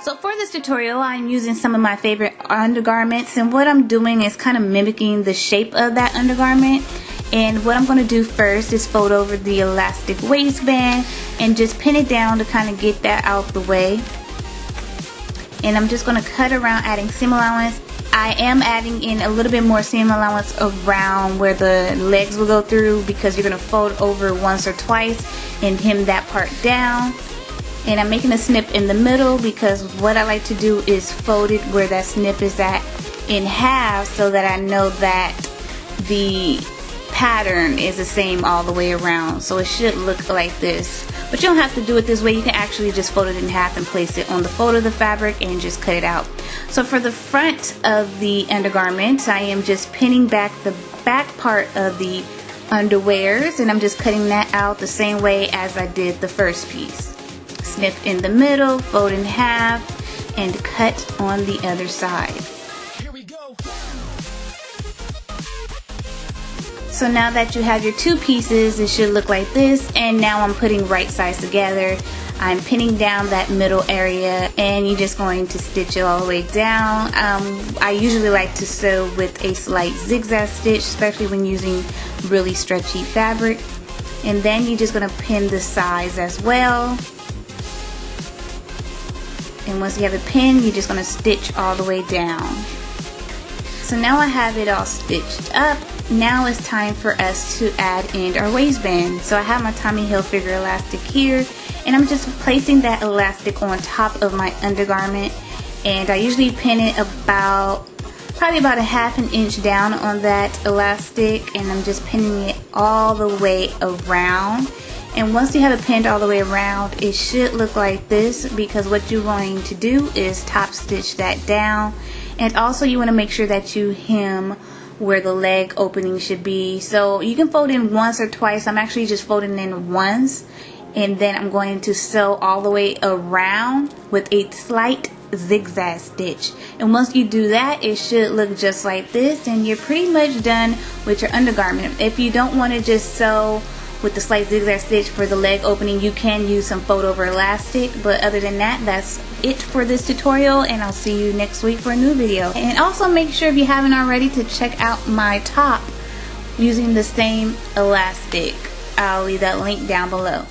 So for this tutorial, I'm using some of my favorite undergarments, and what I'm doing is kind of mimicking the shape of that undergarment. And what I'm going to do first is fold over the elastic waistband and just pin it down to kind of get that out the way. And I'm just going to cut around, adding seam allowance. I am adding in a little bit more seam allowance around where the legs will go through, because you're going to fold over once or twice and hem that part down. And I'm making a snip in the middle because what I like to do is fold it where that snip is at in half, so that I know that the pattern is the same all the way around. So it should look like this, but you don't have to do it this way. You can actually just fold it in half and place it on the fold of the fabric and just cut it out. So for the front of the undergarment, I am just pinning back the back part of the underwears, and I'm just cutting that out the same way as I did the first piece. Snip in the middle, fold in half, and cut on the other side. Here we go. So now that you have your two pieces, it should look like this. And now I'm putting right sides together. I'm pinning down that middle area, and you're just going to stitch it all the way down. I usually like to sew with a slight zigzag stitch, especially when using really stretchy fabric. And then you're just going to pin the sides as well. And once you have it pinned, you're just going to stitch all the way down. So now I have it all stitched up. Now it's time for us to add in our waistband. So I have my Tommy Hilfiger elastic here, and I'm just placing that elastic on top of my undergarment. And I usually pin it probably about a ½ an inch down on that elastic, and I'm just pinning it all the way around. And once you have it pinned all the way around, it should look like this, because what you're going to do is top stitch that down. And also you want to make sure that you hem where the leg opening should be. So you can fold in once or twice. I'm actually just folding in once, and then I'm going to sew all the way around with a slight zigzag stitch. And once you do that, it should look just like this, and you're pretty much done with your undergarment. If you don't want to just sew with the slight zigzag stitch for the leg opening, you can use some fold over elastic. But other than that, that's it for this tutorial, and I'll see you next week for a new video. And also make sure, if you haven't already, to check out my top using the same elastic. I'll leave that link down below.